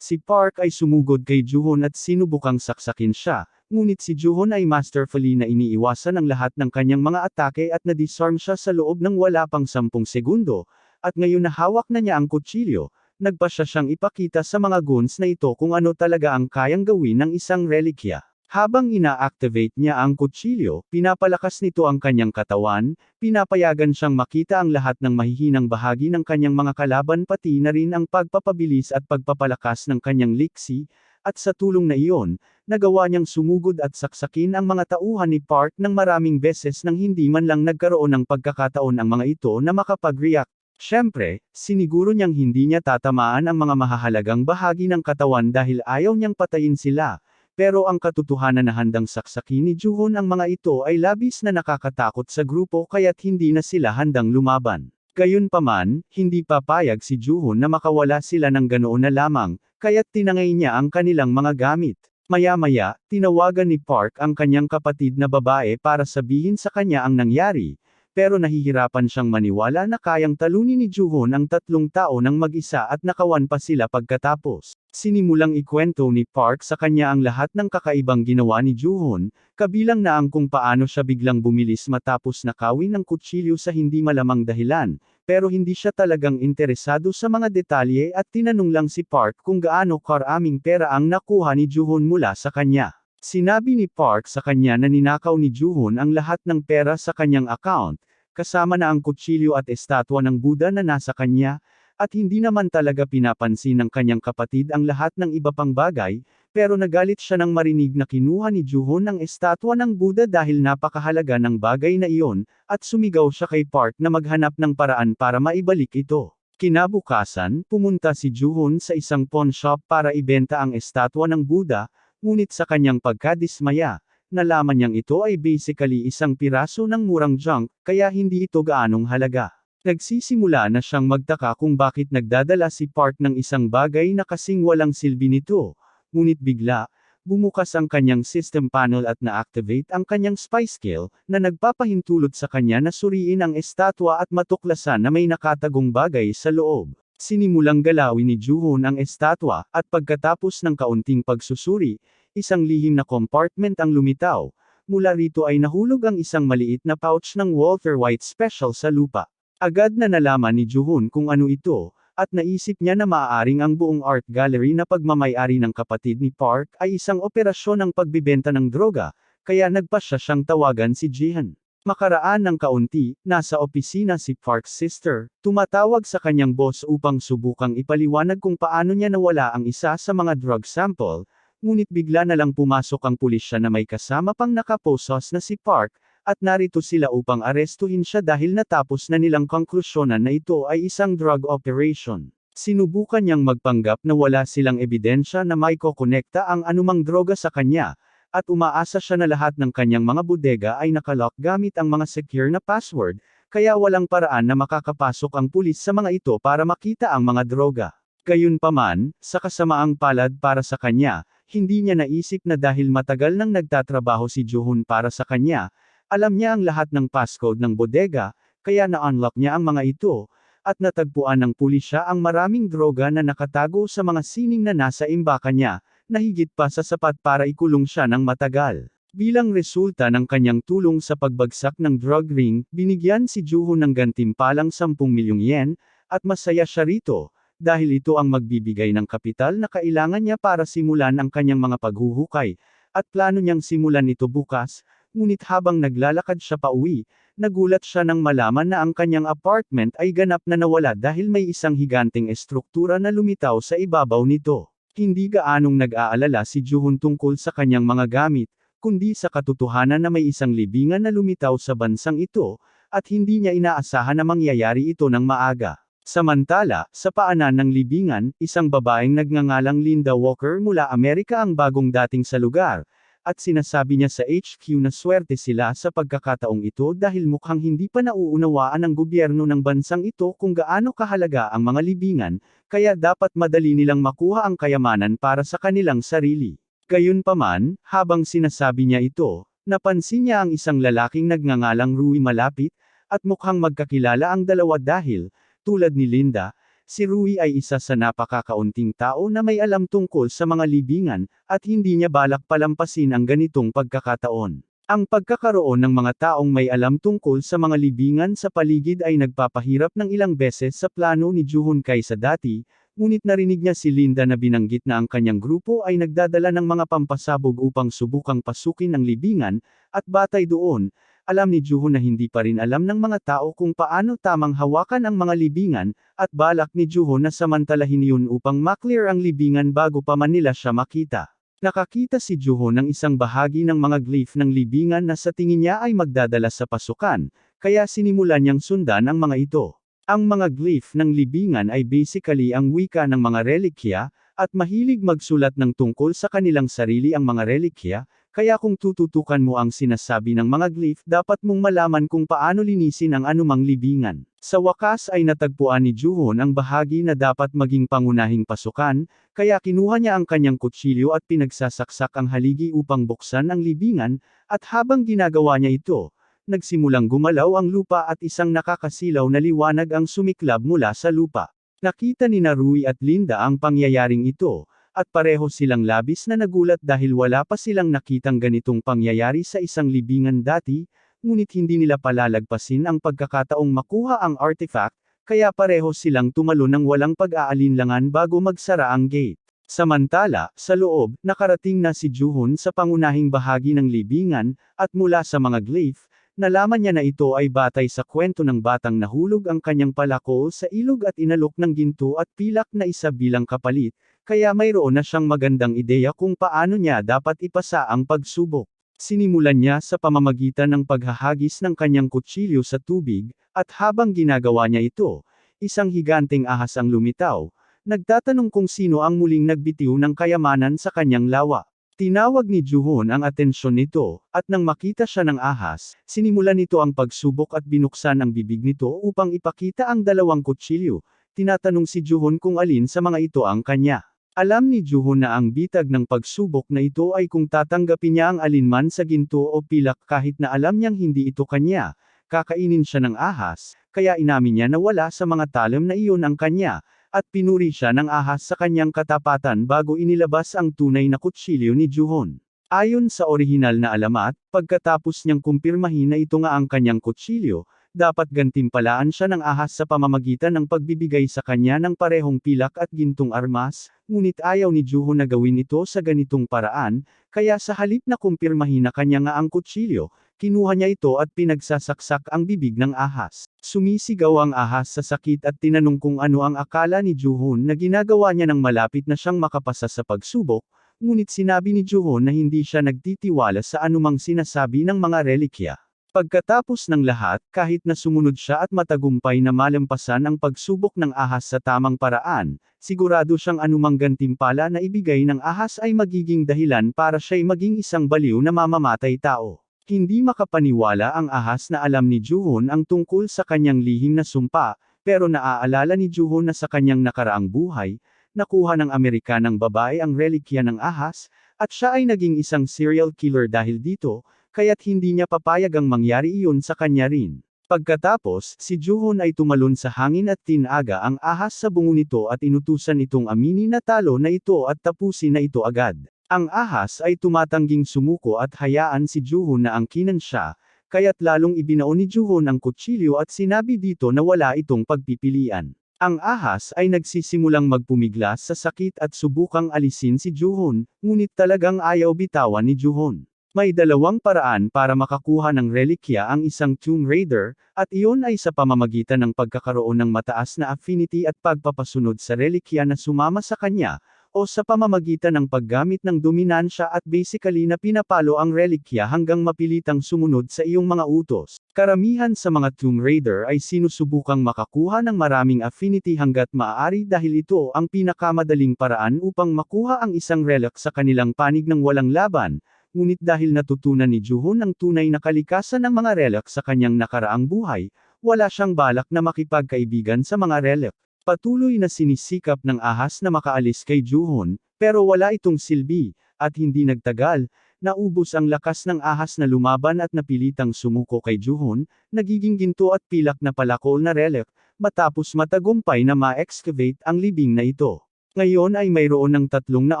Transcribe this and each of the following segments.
Si Park ay sumugod kay Joo-hoon at sinubukang saksakin siya, ngunit si Joo-hoon ay masterfully na iniiwasan ang lahat ng kanyang mga atake at na-disarm siya sa loob ng wala pang 10 segundo, at ngayon na hawak na niya ang kutsilyo, nagpa siya siyang ipakita sa mga goons na ito kung ano talaga ang kayang gawin ng isang relikya. Habang ina-activate niya ang kutsilyo, pinapalakas nito ang kanyang katawan, pinapayagan siyang makita ang lahat ng mahihinang bahagi ng kanyang mga kalaban pati na rin ang pagpapabilis at pagpapalakas ng kanyang liksi, at sa tulong na iyon, nagawa niyang sumugod at saksakin ang mga tauhan ni Park ng maraming beses nang hindi man lang nagkaroon ng pagkakataon ang mga ito na makapag-react. Siyempre, siniguro niyang hindi niya tatamaan ang mga mahahalagang bahagi ng katawan dahil ayaw niyang patayin sila. Pero ang katotohanan na handang saksakin ni Joo-hoon ang mga ito ay labis na nakakatakot sa grupo kaya't hindi na sila handang lumaban. Gayunpaman, hindi papayag si Joo-hoon na makawala sila ng ganoon na lamang, kaya't tinangay niya ang kanilang mga gamit. Maya-maya, tinawagan ni Park ang kanyang kapatid na babae para sabihin sa kanya ang nangyari, pero nahihirapan siyang maniwala na kayang talunin ni Joo-hoon ang 3 tao ng mag-isa at nakawan pa sila pagkatapos. Sinimulang ikwento ni Park sa kanya ang lahat ng kakaibang ginawa ni Joo-hoon, kabilang na ang kung paano siya biglang bumilis matapos nakawin ng kutsilyo sa hindi malamang dahilan, pero hindi siya talagang interesado sa mga detalye at tinanong lang si Park kung gaano karaming pera ang nakuha ni Joo-hoon mula sa kanya. Sinabi ni Park sa kanya na ninakaw ni Joo-hoon ang lahat ng pera sa kanyang account, kasama na ang kutsilyo at estatwa ng Buddha na nasa kanya, at hindi naman talaga pinapansin ng kanyang kapatid ang lahat ng iba pang bagay, pero nagalit siya nang marinig na kinuha ni Joo-hoon ang estatwa ng Buddha dahil napakahalaga ng bagay na iyon, at sumigaw siya kay Park na maghanap ng paraan para maibalik ito. Kinabukasan, pumunta si Joo-hoon sa isang pawn shop para ibenta ang estatwa ng Buddha, ngunit sa kanyang pagkadismaya, nalaman niyang ito ay basically isang piraso ng murang junk, kaya hindi ito gaanong halaga. Nagsisimula na siyang magtaka kung bakit nagdadala si Park ng isang bagay na kasing walang silbi nito, ngunit bigla, bumukas ang kanyang system panel at na-activate ang kanyang spy skill, na nagpapahintulot sa kanya na suriin ang estatwa at matuklasan na may nakatagong bagay sa loob. Sinimulang galawin ni Joo-hoon ang estatwa, at pagkatapos ng kaunting pagsusuri, isang lihim na compartment ang lumitaw. Mula rito ay nahulog ang isang maliit na pouch ng Walter White Special sa lupa. Agad na nalaman ni Joo-hoon kung ano ito, at naisip niya na maaaring ang buong art gallery na pagmamay-ari ng kapatid ni Park ay isang operasyon ng pagbibenta ng droga, kaya nagpa siyang tawagan si Jihan. Makaraan ng kaunti, nasa opisina si Park's sister, tumatawag sa kanyang boss upang subukang ipaliwanag kung paano niya nawala ang isa sa mga drug sample, ngunit bigla na lang pumasok ang pulisya na may kasama pang nakaposos na si Park, at narito sila upang arestuhin siya dahil natapos na nilang konklusyonan na ito ay isang drug operation. Sinubukan niyang magpanggap na wala silang ebidensya na may kokonekta ang anumang droga sa kanya, at umaasa siya na lahat ng kanyang mga bodega ay nakalock gamit ang mga secure na password, kaya walang paraan na makakapasok ang pulis sa mga ito para makita ang mga droga. Gayunpaman, sa kasamaang palad para sa kanya, hindi niya naisip na dahil matagal nang nagtatrabaho si Joo-hoon para sa kanya, alam niya ang lahat ng passcode ng bodega, kaya na-unlock niya ang mga ito, at natagpuan ng pulisya ang maraming droga na nakatago sa mga sining na nasa imbaka niya, na higit pa sa sapat para ikulong siya ng matagal. Bilang resulta ng kanyang tulong sa pagbagsak ng drug ring, binigyan si Joo-hoon ng gantimpalang 10 milyong yen, at masaya siya rito, dahil ito ang magbibigay ng kapital na kailangan niya para simulan ang kanyang mga paghuhukay, at plano niyang simulan ito bukas, ngunit habang naglalakad siya pauwi, nagulat siya nang malaman na ang kanyang apartment ay ganap na nawala dahil may isang higanting estruktura na lumitaw sa ibabaw nito. Hindi gaanong nag-aalala si Joo-hoon tungkol sa kanyang mga gamit, kundi sa katotohanan na may isang libingan na lumitaw sa bansang ito, at hindi niya inaasahan na mangyayari ito ng maaga. Samantala, sa paanan ng libingan, isang babaeng nagngangalang Linda Walker mula Amerika ang bagong dating sa lugar, at sinasabi niya sa HQ na swerte sila sa pagkakataong ito dahil mukhang hindi pa nauunawaan ng gobyerno ng bansang ito kung gaano kahalaga ang mga libingan, kaya dapat madali nilang makuha ang kayamanan para sa kanilang sarili. Gayunpaman, habang sinasabi niya ito, napansin niya ang isang lalaking nagngangalang Rui malapit, at mukhang magkakilala ang dalawa dahil, tulad ni Linda, Si Rui ay isa sa napakakaunting tao na may alam tungkol sa mga libingan, at hindi niya balak palampasin ang ganitong pagkakataon. Ang pagkakaroon ng mga taong may alam tungkol sa mga libingan sa paligid ay nagpapahirap ng ilang beses sa plano ni Juhon kaysa dati, ngunit narinig niya si Linda na binanggit na ang kanyang grupo ay nagdadala ng mga pampasabog upang subukang pasukin ang libingan, at batay doon, alam ni Juhon na hindi pa rin alam ng mga tao kung paano tamang hawakan ang mga libingan, at balak ni Juhon na samantalahin yun upang maklear ang libingan bago pa man nila siya makita. Nakakita si Juhon ng isang bahagi ng mga glyph ng libingan na sa tingin niya ay magdadala sa pasukan, kaya sinimulan niyang sundan ang mga ito. Ang mga glyph ng libingan ay basically ang wika ng mga relikya, at mahilig magsulat ng tungkol sa kanilang sarili ang mga relikya, kaya kung tututukan mo ang sinasabi ng mga glyph dapat mong malaman kung paano linisin ang anumang libingan. Sa wakas ay natagpuan ni Juhon ang bahagi na dapat maging pangunahing pasukan, kaya kinuha niya ang kanyang kutsilyo at pinagsasaksak ang haligi upang buksan ang libingan, at habang ginagawa niya ito, nagsimulang gumalaw ang lupa at isang nakakasilaw na liwanag ang sumiklab mula sa lupa. Nakita ni Rui at Linda ang pangyayaring ito, at pareho silang labis na nagulat dahil wala pa silang nakitang ganitong pangyayari sa isang libingan dati, ngunit hindi nila palalagpasin ang pagkakataong makuha ang artifact, kaya pareho silang tumalo ng walang pag-aalinlangan bago magsara ang gate. Samantala, sa loob, nakarating na si Juhon sa pangunahing bahagi ng libingan, at mula sa mga glyph, nalaman niya na ito ay batay sa kwento ng batang nahulog ang kanyang palako sa ilog at inalok ng ginto at pilak na isa bilang kapalit, kaya mayroon na siyang magandang ideya kung paano niya dapat ipasa ang pagsubok. Sinimulan niya sa pamamagitan ng paghahagis ng kanyang kutsilyo sa tubig, at habang ginagawa niya ito, isang higanteng ahas ang lumitaw, nagtatanong kung sino ang muling nagbitiw ng kayamanan sa kanyang lawa. Tinawag ni Juhon ang atensyon nito, at nang makita siya ng ahas, sinimulan nito ang pagsubok at binuksan ang bibig nito upang ipakita ang dalawang kutsilyo. Tinatanong si Juhon kung alin sa mga ito ang kanya. Alam ni Juhon na ang bitag ng pagsubok na ito ay kung tatanggapin niya ang alinman sa ginto o pilak kahit na alam niyang hindi ito kanya, kakainin siya ng ahas, kaya inamin niya na wala sa mga talim na iyon ang kanya, at pinuri siya ng ahas sa kanyang katapatan bago inilabas ang tunay na kutsilyo ni Juhon. Ayon sa orihinal na alamat, pagkatapos niyang kumpirmahin na ito nga ang kanyang kutsilyo, dapat gantimpalaan siya ng ahas sa pamamagitan ng pagbibigay sa kanya ng parehong pilak at gintong armas, ngunit ayaw ni Juhon na gawin ito sa ganitong paraan, kaya sa halip na kumpirmahin na kanya nga ang kutsilyo, kinuha niya ito at pinagsasaksak ang bibig ng ahas. Sumisigaw ang ahas sa sakit at tinanong kung ano ang akala ni Juhon na ginagawa niya nang malapit na siyang makapasa sa pagsubok, ngunit sinabi ni Juhon na hindi siya nagtitiwala sa anumang sinasabi ng mga relikya. Pagkatapos ng lahat, kahit na sumunod siya at matagumpay na malampasan ang pagsubok ng ahas sa tamang paraan, sigurado siyang anumang gantimpala na ibigay ng ahas ay magiging dahilan para siya'y maging isang baliw na mamamatay tao. Hindi makapaniwala ang ahas na alam ni Juhon ang tungkol sa kanyang lihim na sumpa, pero naaalala ni Juhon na sa kanyang nakaraang buhay, nakuha ng Amerikanang babae ang relikya ng ahas, at siya ay naging isang serial killer dahil dito, kaya't hindi niya papayagang mangyari iyon sa kanya rin. Pagkatapos, si Juhon ay tumalon sa hangin at tinaga ang ahas sa bungo nito at inutusan itong aminin na talo na ito at tapusin na ito agad. Ang ahas ay tumatangging sumuko at hayaan si Juhon na angkinan siya, kaya't lalong ibinao ni Juhon ang kutsilyo at sinabi dito na wala itong pagpipilian. Ang ahas ay nagsisimulang magpumiglas sa sakit at subukang alisin si Juhon, ngunit talagang ayaw bitawan ni Juhon. May dalawang paraan para makakuha ng relikya ang isang Tomb Raider, at iyon ay sa pamamagitan ng pagkakaroon ng mataas na affinity at pagpapasunod sa relikya na sumama sa kanya, o sa pamamagitan ng paggamit ng dominansya at basically na pinapalo ang relikya hanggang mapilitang sumunod sa iyong mga utos. Karamihan sa mga Tomb Raider ay sinusubukang makakuha ng maraming affinity hanggat maaari dahil ito ang pinakamadaling paraan upang makuha ang isang relic sa kanilang panig ng walang laban. Ngunit dahil natutunan ni Juhon ang tunay na kalikasan ng mga relic sa kanyang nakaraang buhay, wala siyang balak na makipagkaibigan sa mga relic. Patuloy na sinisikap ng ahas na makaalis kay Juhon, pero wala itong silbi, at hindi nagtagal, naubos ang lakas ng ahas na lumaban at napilitang sumuko kay Juhon, nagiging ginto at pilak na palakol na relic, matapos matagumpay na ma-excavate ang libing na ito. Ngayon ay mayroon ng 3 na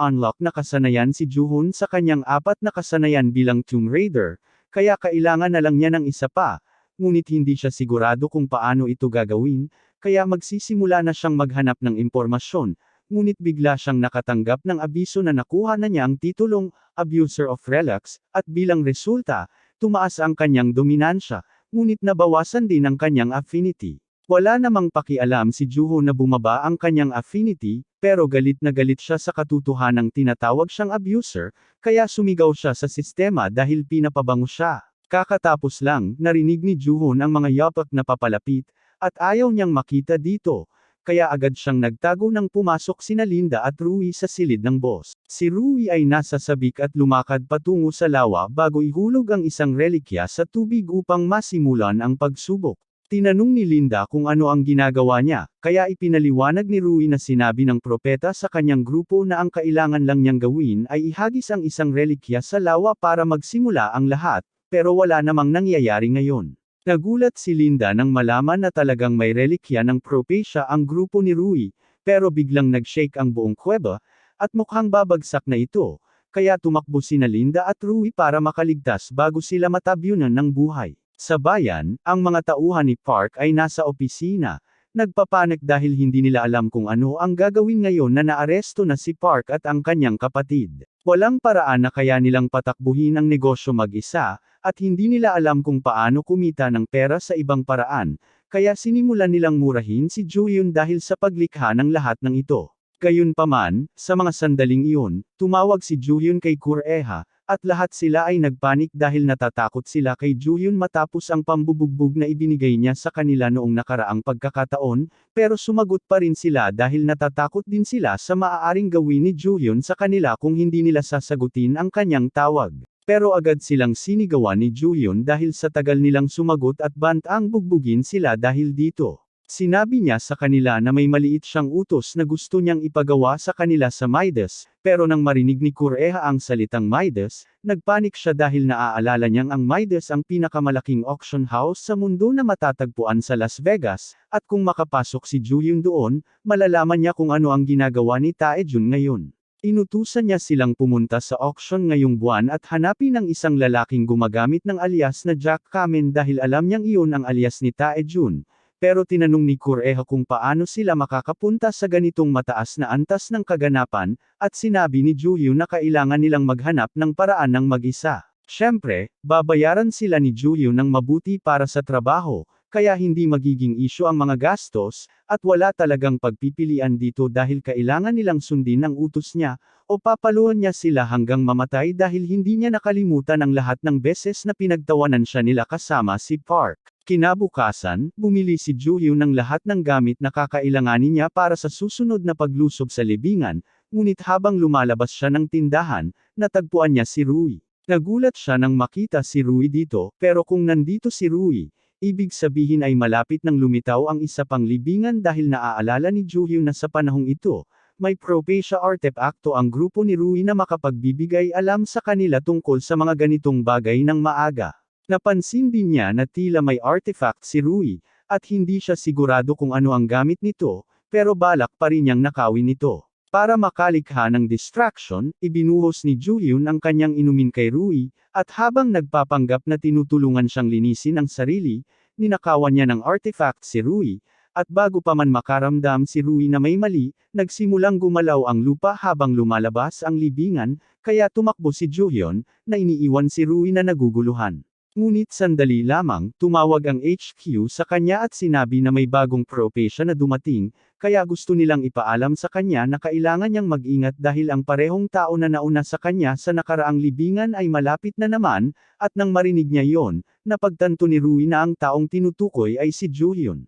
unlock na kasanayan si Ju-hoon sa kanyang 4 na kasanayan bilang Tomb Raider, kaya kailangan na lang niya ng isa pa, ngunit hindi siya sigurado kung paano ito gagawin, kaya magsisimula na siyang maghanap ng impormasyon, ngunit bigla siyang nakatanggap ng abiso na nakuha na niya ang titulong Abuser of Relics, at bilang resulta, tumaas ang kanyang dominansya, ngunit nabawasan din ang kanyang affinity. Wala namang pakialam si Ju-hoon na bumaba ang kanyang affinity, pero galit na galit siya sa katotohanang tinatawag siyang abuser, kaya sumigaw siya sa sistema dahil pinapabango siya. Kakatapos lang, narinig ni Ju-hoon ang mga yapak na papalapit, at ayaw niyang makita dito, kaya agad siyang nagtago nang pumasok sina Linda at Rui sa silid ng boss. Si Rui ay nasa sabik at lumakad patungo sa lawa bago ihulog ang isang relikya sa tubig upang masimulan ang pagsubok. Tinanong ni Linda kung ano ang ginagawa niya, kaya ipinaliwanag ni Rui na sinabi ng propeta sa kanyang grupo na ang kailangan lang niyang gawin ay ihagis ang isang relikya sa lawa para magsimula ang lahat, pero wala namang nangyayari ngayon. Nagulat si Linda nang malaman na talagang may relikya ng propesya ang grupo ni Rui, pero biglang nag-shake ang buong kuweba, at mukhang babagsak na ito, kaya tumakbo sina Linda at Rui para makaligtas bago sila matabyunan ng buhay. Sa bayan, ang mga tauhan ni Park ay nasa opisina, nagpapanik dahil hindi nila alam kung ano ang gagawin ngayon na naaresto na si Park at ang kanyang kapatid. Walang paraan na kaya nilang patakbuhin ang negosyo mag-isa, at hindi nila alam kung paano kumita ng pera sa ibang paraan, kaya sinimulan nilang murahin si Ju-hyun dahil sa paglikha ng lahat ng ito. Gayunpaman, sa mga sandaling iyon, tumawag si Ju-hyun kay Kur-eha, at lahat sila ay nagpanik dahil natatakot sila kay Ju-hyun matapos ang pambubugbog na ibinigay niya sa kanila noong nakaraang pagkakataon, pero sumagot pa rin sila dahil natatakot din sila sa maaaring gawin ni Ju-hyun sa kanila kung hindi nila sasagutin ang kanyang tawag. Pero agad silang sinigawan ni Ju-hyun dahil sa tagal nilang sumagot at bantang bugbugin sila dahil dito. Sinabi niya sa kanila na may maliit siyang utos na gusto niyang ipagawa sa kanila sa Midas, pero nang marinig ni Kur-eha ang salitang Midas, nagpanik siya dahil naaalala niyang ang Midas ang pinakamalaking auction house sa mundo na matatagpuan sa Las Vegas, at kung makapasok si Ju-hyun doon, malalaman niya kung ano ang ginagawa ni Tae-jun ngayon. Inutusan niya silang pumunta sa auction ngayong buwan at hanapin ang isang lalaking gumagamit ng alias na Jack Kamen dahil alam niyang iyon ang alias ni Tae-jun. Pero tinanong ni Kur-eha kung paano sila makakapunta sa ganitong mataas na antas ng kaganapan, at sinabi ni Ju-hyun na kailangan nilang maghanap ng paraan ng mag-isa. Siyempre, babayaran sila ni Ju-hyun ng mabuti para sa trabaho, kaya hindi magiging isyu ang mga gastos, at wala talagang pagpipilian dito dahil kailangan nilang sundin ang utos niya, o papaluan niya sila hanggang mamatay dahil hindi niya nakalimutan ang lahat ng beses na pinagtawanan siya nila kasama si Park. Kinabukasan, bumili si Ju-hyun ng lahat ng gamit na kakailanganin niya para sa susunod na paglusob sa libingan, ngunit habang lumalabas siya ng tindahan, natagpuan niya si Rui. Nagulat siya nang makita si Rui dito, pero kung nandito si Rui, ibig sabihin ay malapit nang lumitaw ang isa pang libingan dahil naaalala ni Ju-hyun na sa panahong ito, may propesya artefacto ang grupo ni Rui na makapagbibigay alam sa kanila tungkol sa mga ganitong bagay ng maaga. Napansin din niya na tila may artifact si Rui, at hindi siya sigurado kung ano ang gamit nito, pero balak pa rin niyang nakawin ito. Para makalikha ng distraction, ibinuhos ni Ju-hyun ang kanyang inumin kay Rui, at habang nagpapanggap na tinutulungan siyang linisin ang sarili, ninakawan niya ng artifact si Rui, at bago pa man makaramdam si Rui na may mali, nagsimulang gumalaw ang lupa habang lumalabas ang libingan, kaya tumakbo si Ju-hyun, na iniiwan si Rui na naguguluhan. Ngunit sandali lamang, tumawag ang HQ sa kanya at sinabi na may bagong propesya na dumating, kaya gusto nilang ipaalam sa kanya na kailangan niyang mag-ingat dahil ang parehong tao na nauna sa kanya sa nakaraang libingan ay malapit na naman, at nang marinig niya yon, napagtanto ni Rui na ang taong tinutukoy ay si Ju-hyun.